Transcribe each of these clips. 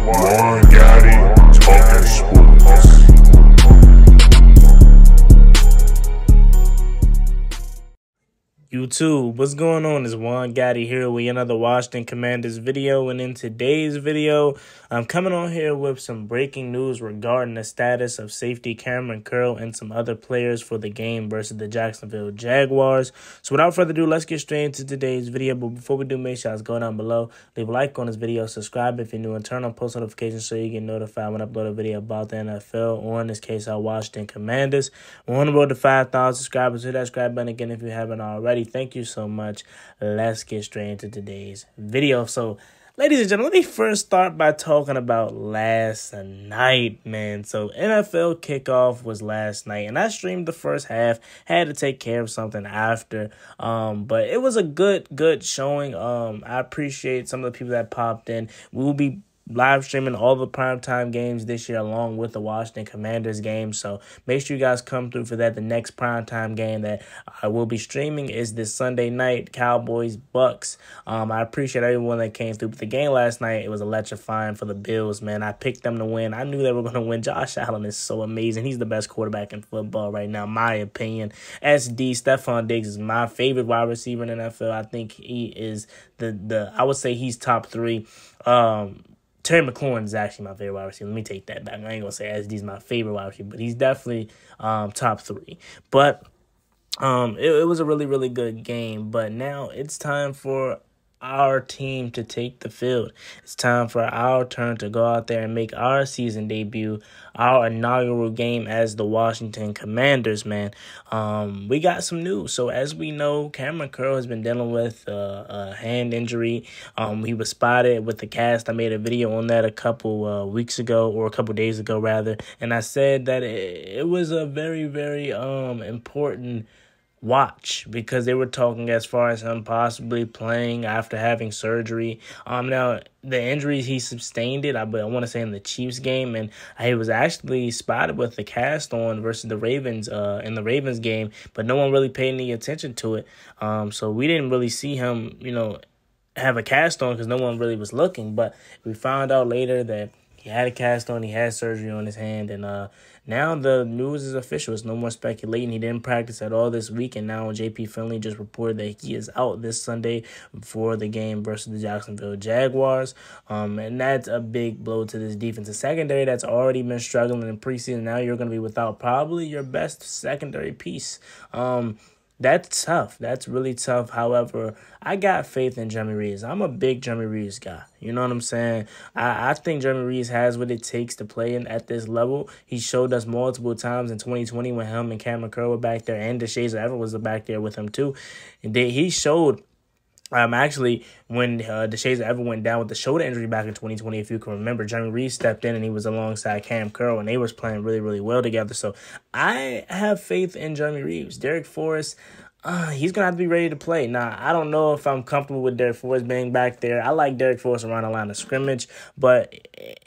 One Gotti, talking sports. YouTube, what's going on? It's Juan Gotti here with another Washington Commanders video, and in today's video, I'm coming on here with some breaking news regarding the status of safety Cameron Curl and some other players for the game versus the Jacksonville Jaguars. So without further ado, let's get straight into today's video. But before we do, make sure you go down below, leave a like on this video, subscribe if you're new, and turn on post notifications so you get notified when I upload a video about the NFL, or in this case, our Washington Commanders. We're on the road to 5,000 subscribers. Hit that subscribe button again if you haven't already. Thank you so much. Let's get straight into today's video. So, ladies and gentlemen, let me first start by talking about last night, man. So, NFL kickoff was last night, and I streamed the first half. Had to take care of something after, but it was a good showing. I appreciate some of the people that popped in. We will be live streaming all the primetime games this year along with the Washington Commanders game. So make sure you guys come through for that. The next primetime game that I will be streaming is this Sunday night, Cowboys-Bucks. I appreciate everyone that came through. But the game last night, it was electrifying for the Bills, man. I picked them to win. I knew they were going to win. Josh Allen is so amazing. He's the best quarterback in football right now, my opinion. SD, Stephon Diggs is my favorite wide receiver in the NFL. I think he is I would say he's top three. Terry McLaurin is actually my favorite wide receiver. Let me take that back. I ain't going to say SD's my favorite wide receiver, but he's definitely top three. But it was a really good game. But now it's time for our team to take the field. It's time for our turn to go out there and make our season debut, our inaugural game as the Washington Commanders, man. We got some news. So as we know, Cameron Curl has been dealing with a hand injury. He was spotted with the cast. I made a video on that a couple weeks ago, or a couple days ago rather, and I said that it was a very important watch, because they were talking as far as him possibly playing after having surgery. Now the injuries he sustained I want to say in the Chiefs game, and he was actually spotted with the cast on versus the Ravens in the Ravens game, but no one really paid any attention to it. So we didn't really see him, have a cast on because no one really was looking. But we found out later that he had a cast on, he had surgery on his hand, and now the news is official. It's no more speculating. He didn't practice at all this week, and now JP Finley just reported that he is out this Sunday for the game versus the Jacksonville Jaguars. And that's a big blow to this defensive secondary that's already been struggling in preseason. Now you're going to be without probably your best secondary piece. That's tough. That's really tough. However, I got faith in Jeremy Reeves. I'm a big Jeremy Reeves guy. You know what I'm saying? I think Jeremy Reeves has what it takes to play at this level. He showed us multiple times in 2020 when him and Cameron Curl were back there, and DeShazer Everett was back there with him too. And he showed. Actually, when DeShazer Everett went down with the shoulder injury back in 2020, if you can remember, Jeremy Reeves stepped in and he was alongside Cam Curl, and they was playing really well together. So I have faith in Jeremy Reeves. Derek Forrest, he's going to have to be ready to play. Now, I don't know if I'm comfortable with Derek Forrest being back there. I like Derek Forrest around the line of scrimmage, but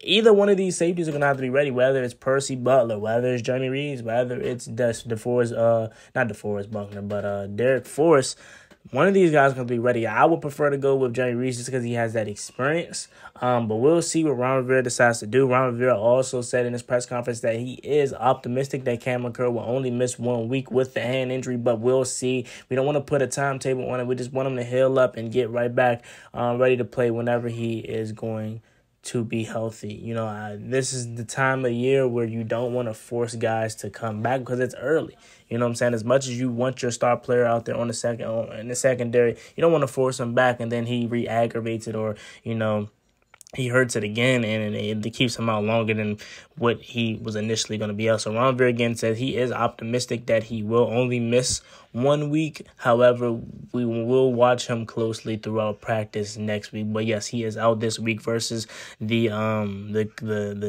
either one of these safeties are going to have to be ready, whether it's Percy Butler, whether it's Jeremy Reeves, whether it's not DeForest Buckner, but Derek Forrest. One of these guys is going to be ready. I would prefer to go with Jeremy Reeves just because he has that experience. But we'll see what Ron Rivera decides to do. Ron Rivera also said in his press conference that he is optimistic that Cameron Curl will only miss 1 week with the hand injury, but we'll see. We don't want to put a timetable on it. We just want him to heal up and get right back ready to play whenever he is going to be healthy. This is the time of year where you don't want to force guys to come back because it's early. You know what I'm saying? As much as you want your star player out there in the secondary, you don't want to force him back and then he re-aggravates it, or, he hurts it again, and it keeps him out longer than what he was initially going to be out. So Ron Rivera again said he is optimistic that he will only miss 1 week. However, we will watch him closely throughout practice next week. But yes, he is out this week versus the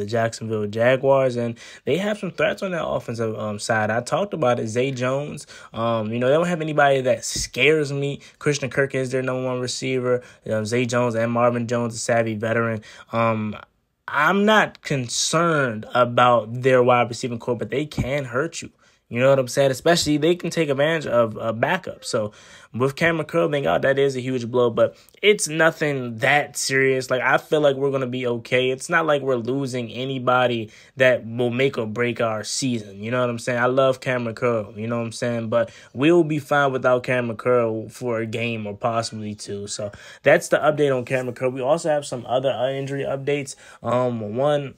Jacksonville Jaguars, and they have some threats on that offensive side. I talked about it. Zay Jones. They don't have anybody that scares me. Christian Kirk is their number one receiver. Zay Jones and Marvin Jones, a savvy veteran. I'm not concerned about their wide receiving core, but they can hurt you. You know what I'm saying? Especially they can take advantage of a backup. So with Cameron Curl being out, that is a huge blow, but it's nothing that serious. Like, I feel like we're going to be okay. It's not like we're losing anybody that will make or break our season. You know what I'm saying? I love Cameron Curl, you know what I'm saying? But we'll be fine without Cameron Curl for a game or possibly two. So that's the update on Cameron Curl. We also have some other injury updates. One,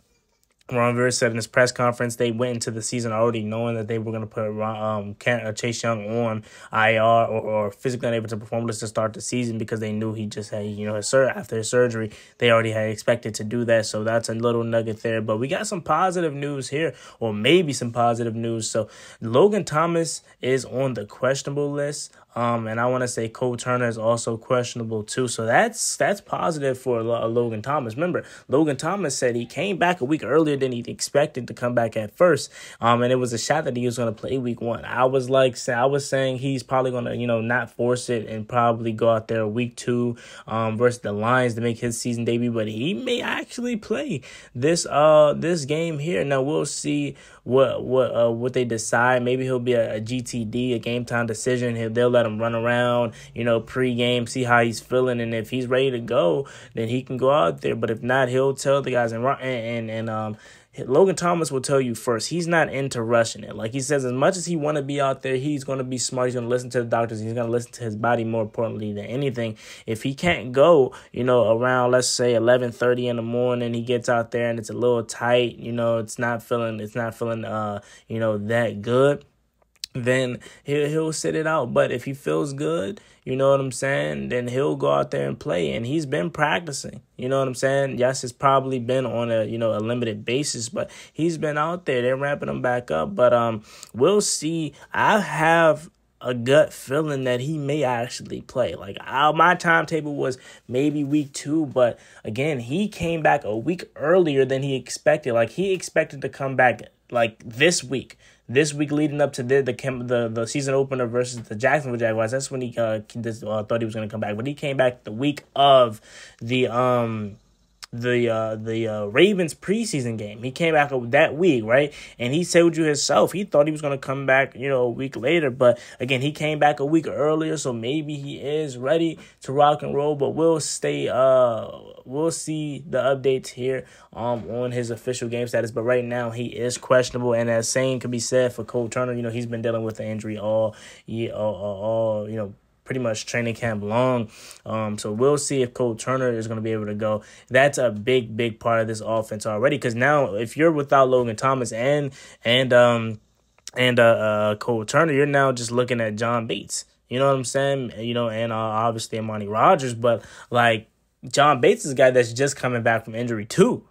Ron Rivera said in his press conference they went into the season already knowing that they were going to put Chase Young on IR or physically unable to perform to start the season because they knew he just had, after his surgery, they already had expected to do that. So that's a little nugget there. But we got some positive news here, or maybe some positive news. So Logan Thomas is on the questionable list. And I want to say Cole Turner is also questionable too. So that's positive for Logan Thomas. Remember, Logan Thomas said he came back a week earlier than he expected to come back at first. And it was a shot that he was going to play week 1. I was saying he's probably going to, not force it and probably go out there week 2 versus the Lions to make his season debut. But he may actually play this game here. Now we'll see what they decide. Maybe he'll be a GTD, a game time decision. They'll let him run around, pre-game, see how he's feeling, and if he's ready to go, then he can go out there. But if not, he'll tell the guys and Logan Thomas will tell you first, he's not into rushing it. Like he says, as much as he want to be out there, he's going to be smart. He's going to listen to the doctors. He's going to listen to his body more importantly than anything. If he can't go, around, let's say 11:30 in the morning, he gets out there and it's a little tight, it's not feeling, that good, then he'll sit it out. But if he feels good, you know what I'm saying, then he'll go out there and play. And he's been practicing, you know what I'm saying? Yes, it's probably been on a limited basis, but he's been out there. They're ramping him back up. But we'll see. I have a gut feeling that he may actually play. Like, my timetable was maybe week 2, but again, he came back a week earlier than he expected. Like, he expected to come back like this week leading up to the season opener versus the Jacksonville Jaguars. That's when he thought he was going to come back, but he came back the week of the Ravens preseason game. He came back that week, right? And he told you himself he thought he was going to come back, a week later. But again, he came back a week earlier, so maybe he is ready to rock and roll. But we'll see the updates here on his official game status. But right now, he is questionable, and as same could be said for Cole Turner. He's been dealing with the injury all pretty much training camp long. So we'll see if Cole Turner is going to be able to go. That's a big part of this offense already, because now if you're without Logan Thomas and Cole Turner, you're now just looking at John Bates. You know what I'm saying? And obviously Amani Rodgers, but like John Bates is a guy that's just coming back from injury too.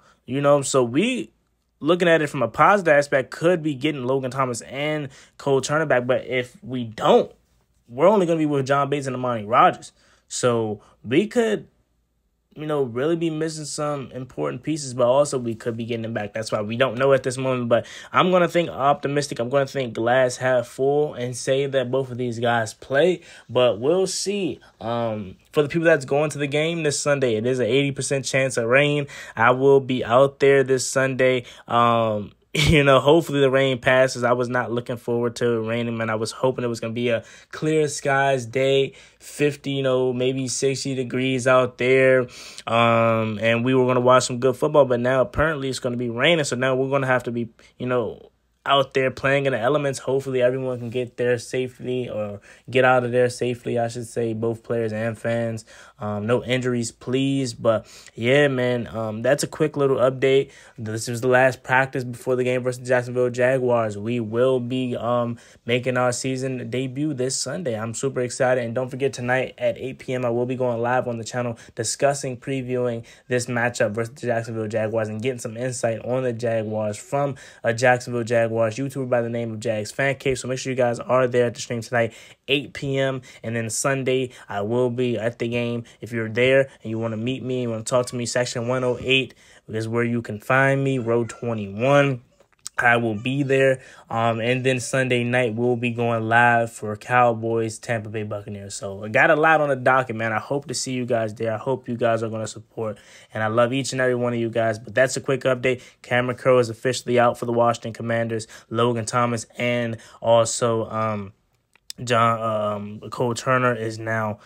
So we looking at it from a positive aspect could be getting Logan Thomas and Cole Turner back, but if we don't, we're only going to be with John Bates and Amani Rodgers. So we could, really be missing some important pieces, but also we could be getting them back. That's why we don't know at this moment. But I'm going to think optimistic. I'm going to think glass half full and say that both of these guys play. But we'll see. For the people that's going to the game this Sunday, it is an 80% chance of rain. I will be out there this Sunday. Hopefully the rain passes. I was not looking forward to it raining, man. I was hoping it was going to be a clear skies day, 50, maybe 60 degrees out there. And we were going to watch some good football, but now apparently it's going to be raining. So now we're going to have to be, out there playing in the elements. Hopefully everyone can get there safely, or get out of there safely, I should say, both players and fans. No injuries, please. But yeah, man, that's a quick little update. This was the last practice before the game versus the Jacksonville Jaguars. We will be making our season debut this Sunday. I'm super excited. And don't forget, tonight at 8 p.m. I will be going live on the channel previewing this matchup versus the Jacksonville Jaguars and getting some insight on the Jaguars from a Jacksonville Jaguars YouTuber by the name of Jags Fan Cave. So make sure you guys are there at the stream tonight, 8 p.m. And then Sunday, I will be at the game. If you're there and you want to meet me, you want to talk to me, section 108 is where you can find me, row 21. I will be there. And then Sunday night, we'll be going live for Cowboys, Tampa Bay Buccaneers. So I got a lot on the docket, man. I hope to see you guys there. I hope you guys are going to support. And I love each and every one of you guys. But that's a quick update. Cameron Curl is officially out for the Washington Commanders. Logan Thomas and also Cole Turner is now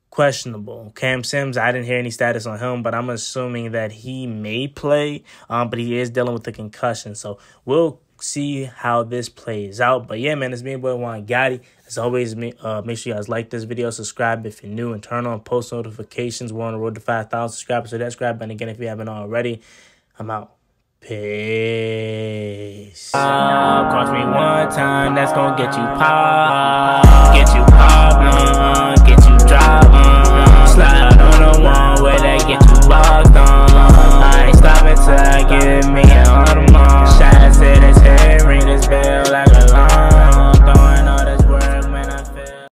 questionable. Cam Sims, I didn't hear any status on him, but I'm assuming that he may play, but he is dealing with the concussion. So we'll see how this plays out. But yeah, man, it's me, boy Juan Gotti. As always, make sure you guys like this video, subscribe if you're new, and turn on post notifications. We're on the road to 5,000 subscribers, so that's subscribe. And again, if you haven't already, I'm out. Peace. Cost me one time, that's gonna get you pop, get you driving, slide.